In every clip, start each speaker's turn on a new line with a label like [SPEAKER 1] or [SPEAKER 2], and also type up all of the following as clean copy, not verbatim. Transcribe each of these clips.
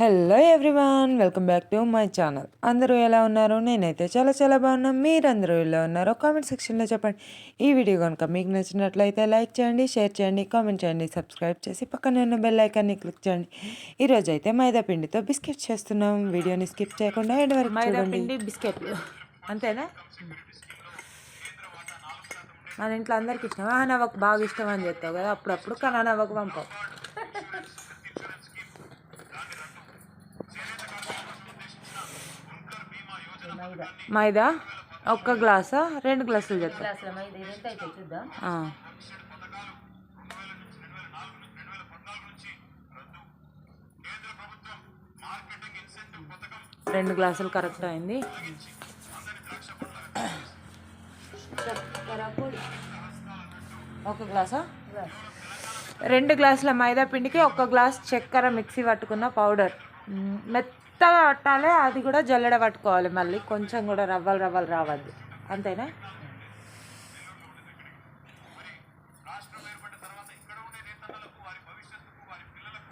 [SPEAKER 1] Hello everyone, welcome back to my channel. అందరూ ఎలా ఉన్నారు? నేనైతే చాలా బాగున్నాను. మీరందరూ ఎలా ఉన్నారో కామెంట్ సెక్షన్లో చెప్పండి. ఈ వీడియో కనుక మీకు నచ్చినట్లయితే లైక్ చేయండి, షేర్ చేయండి, కామెంట్ చేయండి, సబ్స్క్రైబ్ చేసి పక్కనే ఉన్న బెల్ ఐకాన్ని క్లిక్ చేయండి. ఈరోజు అయితే మైదా పిండితో బిస్కెట్ చేస్తున్నాం. వీడియోని స్కిప్ చేయకుండా ఎండ్ వరకు
[SPEAKER 2] మైదా
[SPEAKER 1] చూడండి.
[SPEAKER 2] పిండి బిస్కెట్లు అంతేనా? మన ఇంట్లో అందరికి ఇష్టం. నవ్వకు బాగా ఇష్టం అని చెప్తావు కదా అప్పుడప్పుడు, కానీ నవ్వకు పంపవు. మైదా ఒక్క గ్లాసా 2 గ్లాసులు చెప్తా.
[SPEAKER 3] చూద్దాం.
[SPEAKER 2] 2 గ్లాసులు కరెక్ట్ అయింది. ఒక గ్లాసా? 2 గ్లాసుల మైదా పిండికి 1 గ్లాస్ చక్కెర మిక్సీ పట్టుకున్న పౌడర్. మెత్తగా పట్టాలి, అది కూడా జల్లెడ పట్టుకోవాలి. మళ్ళీ కొంచెం కూడా రవ్వలు రావద్దు. అంతేనా?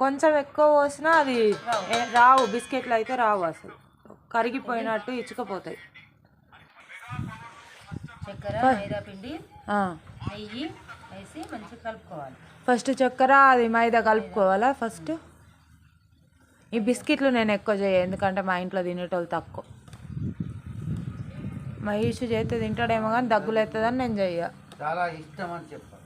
[SPEAKER 2] కొంచెం ఎక్కువ పోసినా అది రావు, బిస్కెట్లు అయితే రావు, అసలు కరిగిపోయినట్టు ఇచ్చుకపోతాయి.
[SPEAKER 3] చక్కెర, మైదా పిండి, నెయ్యి వేసి మంచిగా కలుపుకోవాలి.
[SPEAKER 2] ఫస్ట్ చక్కెర అది మైదా కలుపుకోవాలా ఫస్ట్? ఈ బిస్కెట్లు నేను ఎక్కువ చేయ, ఎందుకంటే మా ఇంట్లో తినేటోళ్ళు తక్కువ. మా ఈషు చేస్తే తింటాడేమో కానీ దగ్గులు అవుతుందని నేను చెయ్య.
[SPEAKER 4] చాలా ఇష్టం అని చెప్పాను.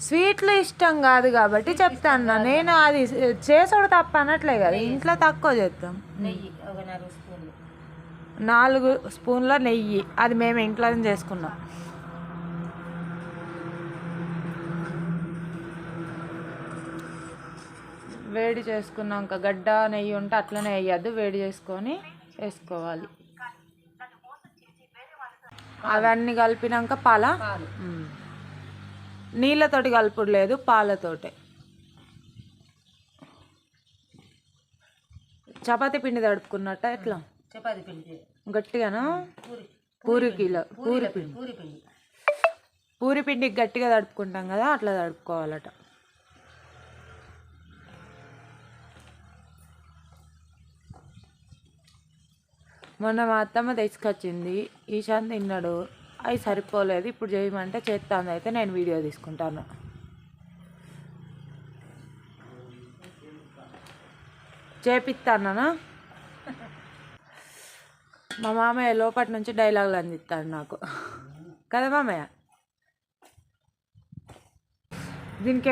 [SPEAKER 2] స్వీట్లు ఇష్టం కాదు కాబట్టి చెప్తాను. నేను అది చేసుడు తప్ప అనట్లే కదా, ఇంట్లో తక్కువ చేస్తాం.
[SPEAKER 3] నెయ్యి ఒక 4 స్పూన్లు.
[SPEAKER 2] 4 స్పూన్ల నెయ్యి, అది మేము ఇంట్లోనే చేసుకున్నాం. వేడి చేసుకున్నాక గడ్డ నెయ్యి ఉంటే అట్లనే వేయద్దు, వేడి చేసుకొని వేసుకోవాలి. అవన్నీ కలిపినాక పాల, నీళ్ళతోటి కలుపుడు లేదు, పాలతోటే. చపాతీ పిండి తడుపుకున్నట్ట ఎట్లా?
[SPEAKER 3] చపాతీ పిండి
[SPEAKER 2] గట్టిగానా? పూరి పిండి పూరి పిండికి గట్టిగా తడుపుకుంటాం కదా, అట్లా తడుపుకోవాలట. మొన్న మా అత్తమ్మ తెచ్చుకొచ్చింది, ఈశాన్ తిన్నాడు, అవి సరిపోలేదు. ఇప్పుడు చేయమంటే చేస్తాను, అయితే నేను వీడియో తీసుకుంటాను. చేపిస్తానా? మా మామయ్య లోపటి నుంచి డైలాగులు అందిస్తాడు నాకు కదా మామయ్య. దీనికి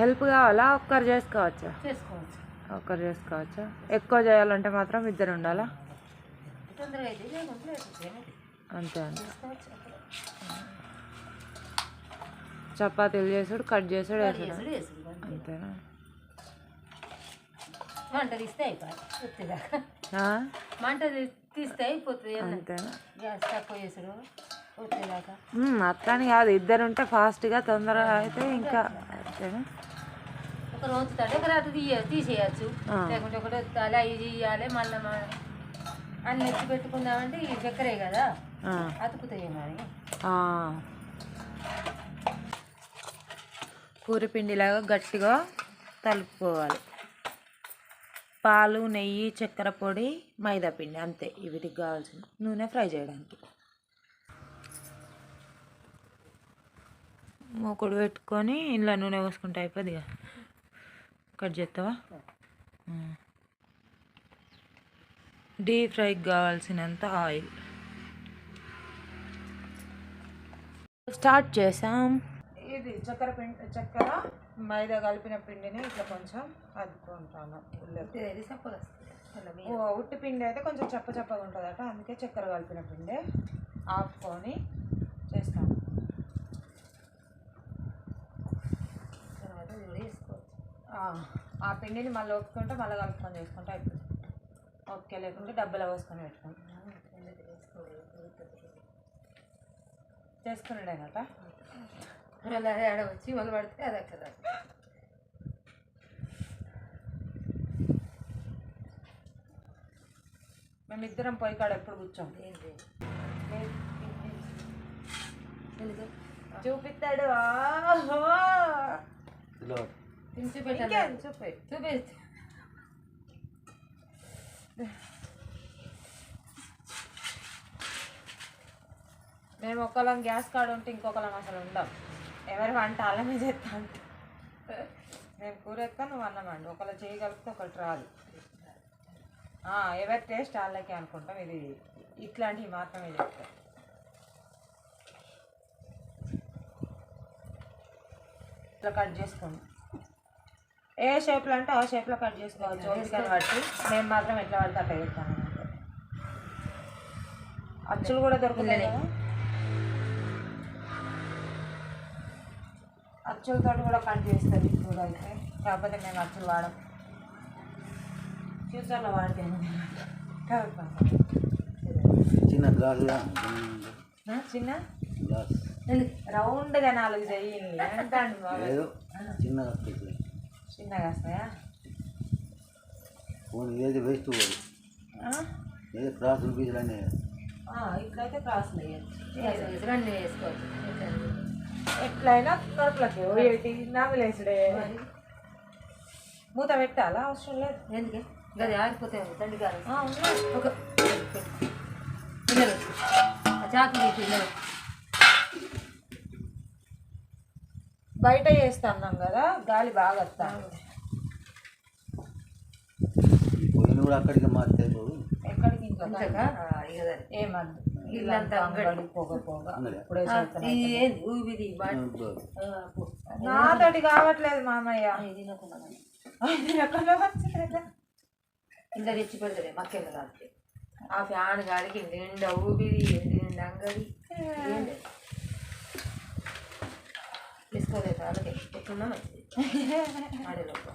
[SPEAKER 2] హెల్ప్ కావాలా? ఒక్కరు చేసుకోవచ్చా? ఒక్కరు చేసుకోవచ్చా? ఎక్కువ చేయాలంటే మాత్రం 2 ఉండాలా? అంతే అంతే. చపాతీలు చేసుడు, కట్ చేసుడు, వేసుడు అంతేనా?
[SPEAKER 3] మంట తీస్తే అయిపోతుంది. మంట తీస్తే అయిపోతుంది.
[SPEAKER 2] అంతేనా?
[SPEAKER 3] గ్యాస్ తక్కువ చేసుడు వచ్చేదాకా.
[SPEAKER 2] అట్లని కాదు, 2 ఉంటే ఫాస్ట్గా తొందరగా అయితే ఇంకా. అంతేనా?
[SPEAKER 3] ఒక రోజు తంటే ఒక రాత్రి తీసేయచ్చు, లేకుంటే ఒకటి అలా ఇది ఇవ్వాలి. మళ్ళీ అన్ని ఎత్తి పెట్టుకుందామంటే ఈ చక్కెరే కదా, అతుకుతాయి. మరి
[SPEAKER 2] పూరి పిండిలాగా గట్టిగా కలుపుకోవాలి. పాలు, నెయ్యి, చక్కెర పొడి, మైదా పిండి, అంతే. వీటికి కావాల్సిన నూనె ఫ్రై చేయడానికి. మూకుడు పెట్టుకొని ఇంట్లో నూనె పోసుకుంటే అయిపోద్ది కదా. కట్ చేస్తావా? డీప్ ఫ్రైకి కావాల్సినంత ఆయిల్ స్టార్ట్ చేసాం. ఇది చక్కెర మైదా కలిపిన పిండిని ఇట్లా కొంచెం అద్దుకుంటాను. ఉట్టి పిండి అయితే కొంచెం చప్పగా ఉంటుందట, అందుకే చక్కెర కలిపిన పిండి ఆపుకొని చేస్తాను.
[SPEAKER 3] తర్వాత వేసుకోవచ్చు.
[SPEAKER 2] ఆ పిండిని మళ్ళీ ఒప్పుకుంటే మళ్ళీ కలుపుకొని చేసుకుంటే అయిపోతుంది. ఓకే, లేకుంటే డబ్బులు పోసుకొని పెట్టుకుంటాం. చేసుకున్నాడేనట.
[SPEAKER 3] మళ్ళీ ఆడ వచ్చి మళ్ళీ పడితే అది అక్కడ.
[SPEAKER 2] మేమిద్దరం పోయి కాడ ఎప్పుడు కూర్చోం. చూపిస్తాడు.
[SPEAKER 3] చూపి
[SPEAKER 2] మేము ఒకళ్ళం గ్యాస్ కాడ ఉంటే ఇంకొకళ్ళం అసలు ఉండం. ఎవరి వంట అల్లమే చేస్తాను. నేను కూర ఎత్తా, నువ్వు అన్నం వండు. ఒకళ్ళు చేయగలిగితే ఒకటి రాదు. ఎవరి టేస్ట్ వాళ్ళకే అనుకుంటాం. ఇది ఇట్లాంటివి మాత్రమే చెప్తాం. ఇట్లా కట్ చేసుకోండి. ఏ షేప్లో అంటే ఆ షేప్లో కట్ చేసుకోవచ్చు. ఓపికని బట్టి నేను మాత్రం ఎట్లా పడితే అట్లా చెప్తాను. అచ్చులు కూడా దొరుకుతాయి కదా, అచ్చులతో కూడా కట్ చేస్తుంది ఇప్పుడు అయితే. కాకపోతే మేము అచ్చులు వాడం, ఫ్యూచర్లో వాడతాను.
[SPEAKER 4] చిన్న గ్లాసు
[SPEAKER 2] చిన్న
[SPEAKER 4] గ్లాస్
[SPEAKER 2] రౌండ్గా 4 చెయ్యండి అంటాండి బాబు.
[SPEAKER 4] ఏదో చిన్నగా
[SPEAKER 2] చిన్నగా వస్తాయా?
[SPEAKER 4] ఏది వేస్ట్ పోదు, ఏదో క్రాసులు పీసులు అన్నీ
[SPEAKER 2] ఇట్లయితే క్రాసులు వేయచ్చు.
[SPEAKER 3] రెండు వేసుకోవచ్చు.
[SPEAKER 2] ఎట్లయినా కడుపులకి నాగులేసుడే. మూత పెట్టాలా? అవసరం లేదు.
[SPEAKER 3] ఎందుకే గది ఆరిపోతే తండ్రి గారు
[SPEAKER 2] ఉన్నాయి.
[SPEAKER 3] ఒక పిల్లలు చాకు పిల్లలు
[SPEAKER 2] బయట చేస్తున్నాం కదా, గాలి బాగా వస్తాను.
[SPEAKER 4] పొయ్యిని కూడా అక్కడికి మార్చేది.
[SPEAKER 2] ఎక్కడికి? ఇంట్లో
[SPEAKER 3] ఏమద్దు
[SPEAKER 2] ఇల్లంతా అంగడి పోగ ఇప్పుడే
[SPEAKER 3] ఊపిది
[SPEAKER 2] నాతోటి కావట్లేదు మామయ్య.
[SPEAKER 3] ఇంట్లో తెచ్చి పెడతారే మక్కెళ్ళ కాబట్టి ఆ ఫ్యాన్ గాలికి నిండా ఊపిది నిండా అంగడి తీసుకోలేదు. అలాగే ఎట్లున్నా మంచిది ఆడేలోపు.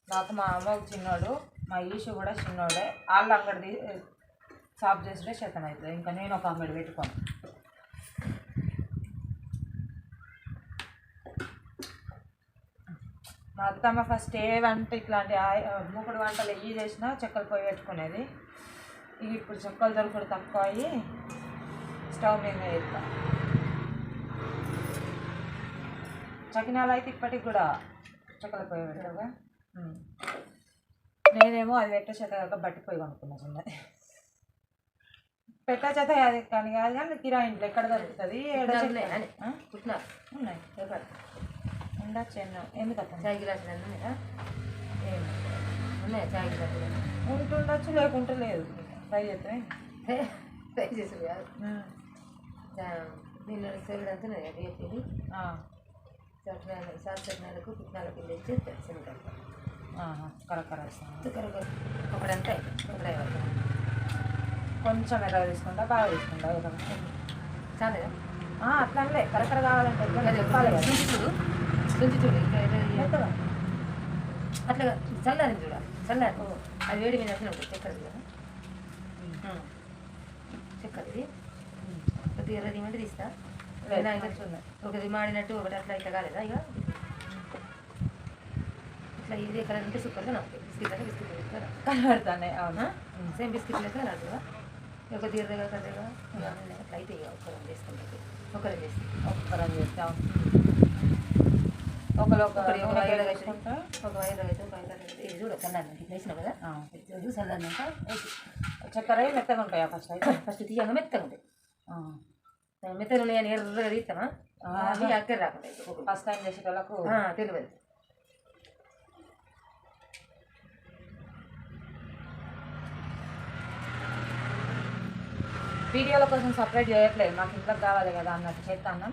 [SPEAKER 2] నాకు మా అమ్మకు చిన్నోడు, మా ఈషు కూడా చిన్నోడే. వాళ్ళు అంగడి సాఫ్ చేస్తే శతం అవుతుంది. ఇంకా నేను ఒక అంగడి పెట్టుకోను. మా అత్తమ్మ ఫస్ట్ ఏ వంట ఇట్లాంటి మూకుడు వంటలు ఎయ్యి చేసినా చెక్కలు పొయ్యి పెట్టుకునేది. ఇప్పుడు చెక్కలు దొరకడు తక్కువ అయ్యి స్టవ్ మీద వేస్తాం. చకినాలు అయితే ఇప్పటికి కూడా చెక్కలు పొయ్యి పెట్టారుగా. నేనేమో అది పెట్ట చేత కాక బట్టి పొయ్యి కొనుక్కున్నా. చిన్నది పెట్ట చేత అది కానీ కాదు, కానీ కిరాయి ఇంట్లో ఎక్కడ దొరుకుతుంది? ఉన్నాయి ఉండొచ్చు. ఎందుకన్నా
[SPEAKER 3] చాయ్ గ్లాసులు ఉన్నాయా? ఉన్నాయా చాయ్ గ్లాసులు?
[SPEAKER 2] ఉంటుండొచ్చు, లేకుంటే లేదు. ట్రై చేస్తే
[SPEAKER 3] ట్రై చేసి కాదు నిన్న సెల్లంతా రేపేది సట్నాలకు పుట్నాలకు తెచ్చి శనగలు
[SPEAKER 2] కరకర
[SPEAKER 3] ఒకడంతా
[SPEAKER 2] కొంచెం ఎర్ర తీసుకుంటా, బాగా తీసుకుంటా.
[SPEAKER 3] చాలా
[SPEAKER 2] అట్లనే కరకర కావాలంటే చెప్పాలి కదా.
[SPEAKER 3] తుంచి చూడు అట్లా చల్లారి చూడ చల్లారి అది వేడి మీద అట్లా ఉంటుంది. చక్కెర చూడ చక్కెర ఇది కొద్దిగా ఎర్రది ఇవ్వండి తీస్తా. ఒకటి మాడినట్టు ఒకటి అట్లా ఇట్లా కాలేదా? ఇక ఇట్లా ఇది ఎక్కడ ఉంటే సూపర్గా నాకు బిస్కెట్ అంటే బిస్కెట్
[SPEAKER 2] కనబడతానే. అవునా?
[SPEAKER 3] సేమ్ బిస్కెట్ లెక్క నాకు ఒక తీరగా కదగా అట్లా అయితే ఇక ఒక్కరం చేసుకుంటే ఒకరం చేసి
[SPEAKER 2] ఒక్కరం చేస్తాం. ఒక వైర్ వేసుకుంటా,
[SPEAKER 3] ఒక వైర్ అయితే ఇది చూడ చల్లారినాక ఇట్లా వేసినాం కదా. చూడు చల్లారినాక
[SPEAKER 2] చక్కెర మెత్తగా ఉంటాయా?
[SPEAKER 3] ఫస్ట్ తీయంగా మెత్తగా ఉంటాయి. మెత్తగా ఉన్నాయని ఎర్రగా తీస్తామా అవి అక్కడ రాకుండా
[SPEAKER 2] ఫస్ట్ టైం చేసేటోళ్ళకు
[SPEAKER 3] తెలియదు.
[SPEAKER 2] వీడియోల కోసం సపరేట్ చేయట్లేదు, మాకు ఇంట్లోకి కావాలి కదా అన్నట్టు చేస్తాను.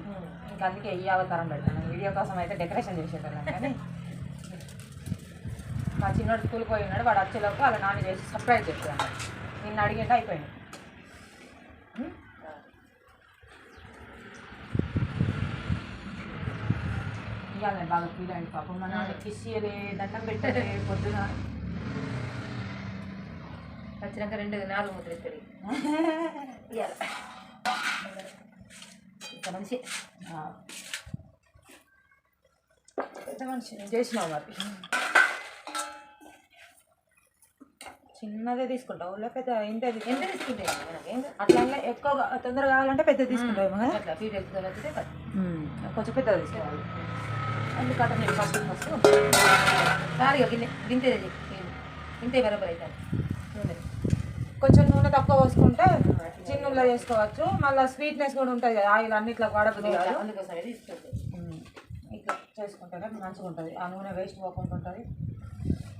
[SPEAKER 2] ఇంకా అందుకే ఈ అవతారం పెడతాను. వీడియో కోసం అయితే డెకరేషన్ చేసేటోళ్ళం. కానీ మా చిన్నోడు స్కూల్కి పోయి ఉన్నాడు. వాడు వచ్చేలోపు వాళ్ళ నాన్న చేసి సర్ప్రైజ్ చేస్తాను. నిన్న అడిగింటే అయిపోయింది. ఇవ్వాలి బాగా ఫీల్ అయింది పాపం. మా నాన్న కిస్ ఇయ్యలే, దండం పెట్టలే పొద్దున.
[SPEAKER 3] వచ్చినాక 4 ముద్దలు ఇస్తుంది. ఇంత మనిషి
[SPEAKER 2] పెద్ద మనిషి చేసినావు. మరి చిన్నదే తీసుకుంటావు పెద్ద ఎంత
[SPEAKER 3] తీసుకుంటే
[SPEAKER 2] అట్లా ఎక్కువ తొందరగా కావాలంటే పెద్ద తీసుకుంటావు.
[SPEAKER 3] అట్లా ఫీడ్ ఎక్కువ వచ్చితే
[SPEAKER 2] కొంచెం పెద్దగా తీసుకోవాలి.
[SPEAKER 3] అన్ని కట్టం ఫస్ట్ ఖాళీగా గింతే గింతే బరాబర్ అవుతాయి నూనె
[SPEAKER 2] కొంచెం నూనె తక్కువ పోసుకుంటే చిన్నుల్లో చేసుకోవచ్చు. మళ్ళీ స్వీట్నెస్ కూడా ఉంటుంది కదా, ఆయిల్ అన్నిట్లో వాడబుద్ది కాదు.
[SPEAKER 3] అందుకోసం అనేది తీసుకుంటాయి.
[SPEAKER 2] ఇట్లా చేసుకుంటే మంచిగా ఉంటుంది. ఆ నూనె వేస్ట్ పోకుండా ఉంటుంది.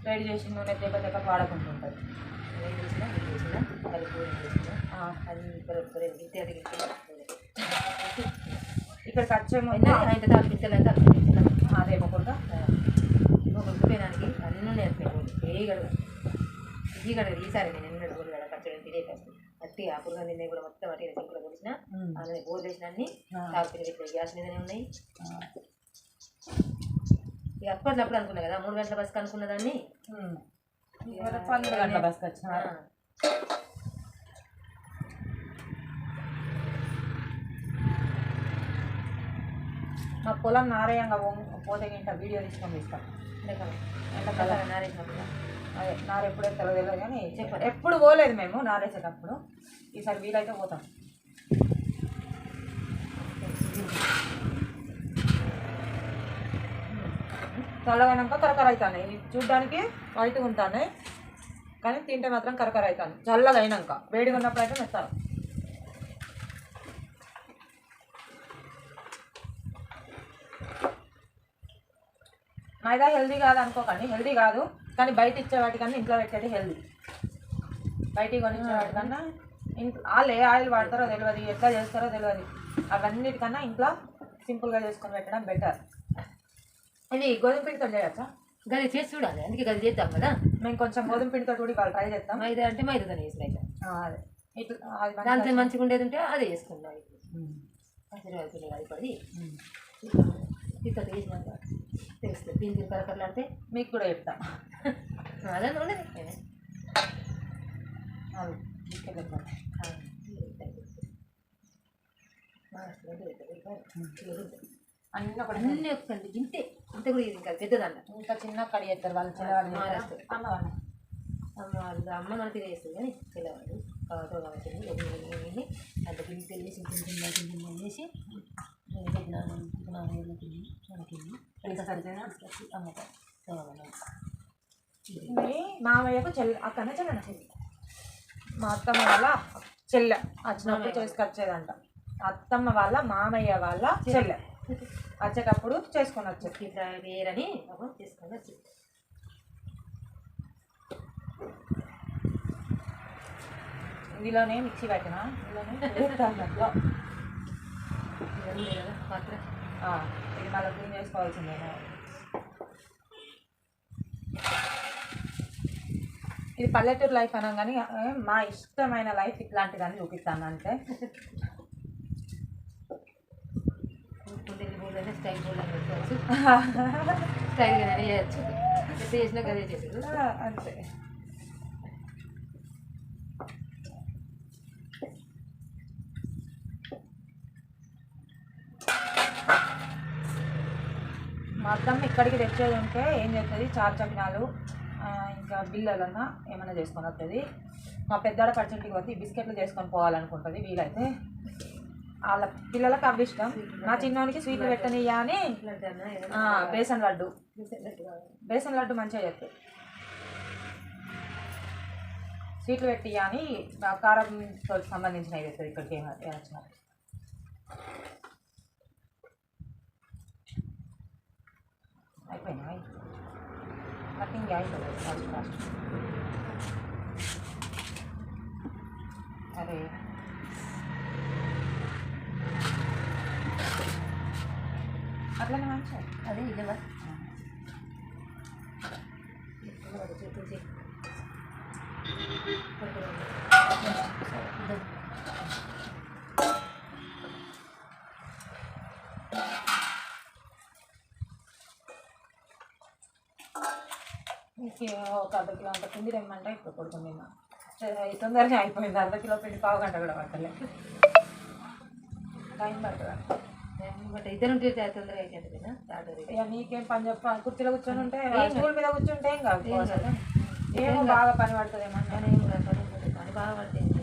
[SPEAKER 2] రెడీ చేసిన నూనె దెబ్బ వాడకుండా ఉంటుంది.
[SPEAKER 3] ఏం చేసినా అది కూర చేసినా అది బరాబర్ గింతే అది గింతే
[SPEAKER 2] ఇక్కడికి వచ్చే
[SPEAKER 3] అయినా ఆయన తాపించాలంటే
[SPEAKER 2] అదే పోకుండా
[SPEAKER 3] ఉడికిపోయడానికి అన్నీ నేర్చుకోండి. ఏ గడవ ఈ గడవ ఈసారి నేను ఎన్నడూ కూడా గడ పచ్చడి తినే ఫస్ట్ అట్టి ఆ పురుగు నిన్న కూడా మొత్తం అట్టి సింపుల్గా కొలిసిన అందులో బోర్ వేసిన అన్ని తాపిండి ఇట్లా గ్యాస్ మీదనే ఉన్నాయి. ఇక అప్పట్లో అనుకున్నా కదా 3 గంటల బస్కి అనుకున్న దాన్ని
[SPEAKER 2] 12 గంటల బస్కి వచ్చిన. మా పొలం నారేయంగా పోతే ఇంట వీడియో తీసుకొని ఇస్తాం.
[SPEAKER 3] ఎండాకాలం నారేసినప్పుడు
[SPEAKER 2] అదే నారు ఎప్పుడు ఎత్తారో తెలియదు కానీ ఎప్పుడు పోలేదు మేము నారేసేటప్పుడు. ఈసారి వీలైతే పోతాం. చల్లగైనాక కరకర అవుతాయి. ఇవి చూడ్డానికి వైట్గా ఉంటాయి కానీ తింటే మాత్రం కరకర అవుతాను. చల్లగా అయినాక వేడిగా ఉన్నప్పుడు అయితే మెత్తారు. మైదా హెల్దీ కాదు అనుకోకండి, హెల్దీ కాదు కానీ బయట ఇచ్చే వాటికన్నా ఇంట్లో పెట్టేది హెల్దీ. బయటికి కొనిచ్చే వాటికన్నా ఇంట్లో వాళ్ళు ఏ ఆయిల్ వాడతారో తెలియదు, ఎట్లా చేస్తారో తెలియదు. అవన్నిటికన్నా ఇంట్లో సింపుల్గా చేసుకొని పెట్టడం బెటర్. ఇది గోధుమ పిండితో చేయొచ్చా?
[SPEAKER 3] గది చేసి చూడాలి, అందుకే గది చేద్దాం కదా.
[SPEAKER 2] మేము కొంచెం గోధుమ పిండితో కూడా ఇవాళ ట్రై చేస్తాం.
[SPEAKER 3] మైదా అంటే మైదాతో వేసిన
[SPEAKER 2] అదే ఇట్లా
[SPEAKER 3] దాంతో మంచిగా ఉండేది ఉంటే అదే వేసుకుందాం. అది పడి ఇక్కడ వేసినాక తెలుస్తుంది. దీనికి కరకరలాడితే
[SPEAKER 2] మీకు కూడా చెప్తాం.
[SPEAKER 3] అదే ఉండదు అన్నీ ఒక్కటి గింతే ఇంత కూడా ఇది ఇంకా పెద్దదన్న
[SPEAKER 2] ఇంకా చిన్న కడి చేస్తారు వాళ్ళు. చిన్నవాళ్ళు
[SPEAKER 3] అమ్మ మనకి వేస్తుంది కానీ పిల్లవాళ్ళు కాబట్టి అంత గింత వేసి వేసి
[SPEAKER 2] మామయ్యకు అక్కడనే చెల్లెన చెల్లి. మా అత్తమ్మ వాళ్ళ చెల్లె వచ్చినప్పుడు చేసుకొచ్చేదంట. అత్తమ్మ వాళ్ళ మామయ్య వాళ్ళ చెల్లె వచ్చేటప్పుడు చేసుకొని వచ్చేది.
[SPEAKER 3] ఇట్లా వేరని తీసుకొని వచ్చి
[SPEAKER 2] ఇందులోనే మిక్సీ పెట్టిన
[SPEAKER 3] పాత్ర
[SPEAKER 2] ఇది మళ్ళీ క్లీన్ చేసుకోవాల్సిందే. ఇది పల్లెటూరు లైఫ్ అనగానే మా ఇష్టమైన లైఫ్ ఇట్లాంటిదని చూపిస్తాను. అంటే
[SPEAKER 3] స్టైల్ బోల్ అని పెట్టుకోవచ్చు, స్టైల్గా చేయొచ్చు. ఎంత చేసినా గదే చేసారు
[SPEAKER 2] అంతే. మా అత్తమ్మ ఇక్కడికి తెచ్చేది ఉంటే ఏం చేస్తుంది, చార్చకినాలు ఇంకా బిల్లలన్నా ఏమైనా చేసుకొని వస్తుంది. మా పెద్దాడ పచ్చడికి వచ్చి బిస్కెట్లు చేసుకొని పోవాలనుకుంటుంది. వీలైతే వాళ్ళ పిల్లలకు అవి ఇష్టం. మా చిన్నోనికి స్వీట్లు పెట్టనియ్యా అని బేసన్ లడ్డు మంచిగా చేస్తుంది. స్వీట్లు పెట్టియ్యా అని కారంతో సంబంధించినవి తెస్తుంది. ఇక్కడికి ఏమొచ్చినా అయిపోయినాయి. కటింగ్ అయిపోయింది ఫాస్ట్. అరే అట్లనే మంచిగా
[SPEAKER 3] అదే ఇదేవా
[SPEAKER 2] ఒక అర్ధ కిలో అంత పిండి తెమ్మంటే ఇప్పుడు కొడుకుంది. తొందరగా అయిపోయింది. అర్ధ కిలో పిండి పావు గంట కూడా పట్టలే, టైం పడుతుంది.
[SPEAKER 3] బట్ ఇద్దరు ఉంటే తొందరగా అయిపోతుందా?
[SPEAKER 2] ఇక నీకేం పని చెప్ప, కుర్చీలో కూర్చొని ఉంటే స్కూల్ మీద కూర్చుంటే ఏం కాదు. ఏమో బాగా పని పడుతుంది
[SPEAKER 3] పని బాగా పడుతుంది.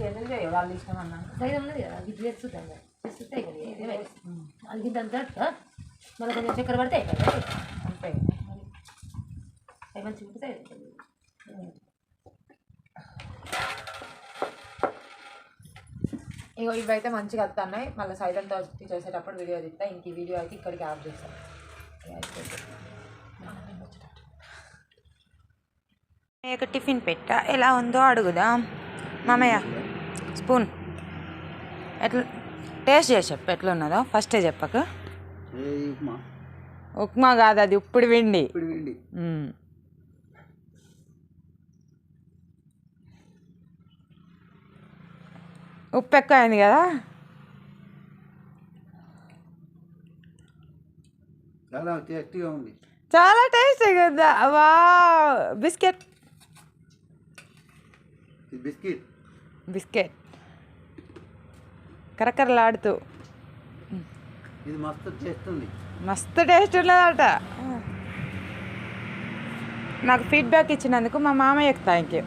[SPEAKER 2] ఎందుకు చేయవు వాళ్ళు ఇష్టం అన్నా
[SPEAKER 3] ధైర్యం ఉన్నది కదా, ఇది చేస్తుంటాం చేస్తుంటే అది గింత మళ్ళీ కొంచెం చక్కెర పడితే అయిపోయింది.
[SPEAKER 2] అంతే.
[SPEAKER 3] అవి మంచిగా ఉంటుంది.
[SPEAKER 2] ఇగో ఇవైతే మంచిగా వస్తున్నాయి. మళ్ళీ సైలెంట్ చేసేటప్పుడు వీడియో తీస్తా. ఇంక ఈ వీడియో అయితే ఇక్కడికి ఆఫ్ చేస్తాను.
[SPEAKER 1] ఒక టిఫిన్ పెట్టా, ఎలా ఉందో అడుగుదాం. మామయ్య స్పూన్ ఎట్లా టేస్ట్ చేసి చెప్పు, ఎట్లా ఉన్నదో ఫస్టే చెప్పక.
[SPEAKER 4] ఉప్మా
[SPEAKER 1] ఉప్మా కాదు, అది ఇప్పుడు విండి.
[SPEAKER 4] ఇప్పుడు వేయండి.
[SPEAKER 1] ఉప్పు ఎక్కువ అయింది కదా.
[SPEAKER 4] చాలా టేస్టీగా ఉంది.
[SPEAKER 1] చాలా టేస్టీ కదా. వా బిస్కెట్
[SPEAKER 4] ఇది బిస్కెట్.
[SPEAKER 1] బిస్కెట్ కరకరలాడుతూ
[SPEAKER 4] ఇది మస్తు టేస్ట్ ఉంది.
[SPEAKER 1] మస్తు టేస్ట్ ఉన్నదట. నాకు ఫీడ్బ్యాక్ ఇచ్చినందుకు మా మామయ్యకు థ్యాంక్ యూ.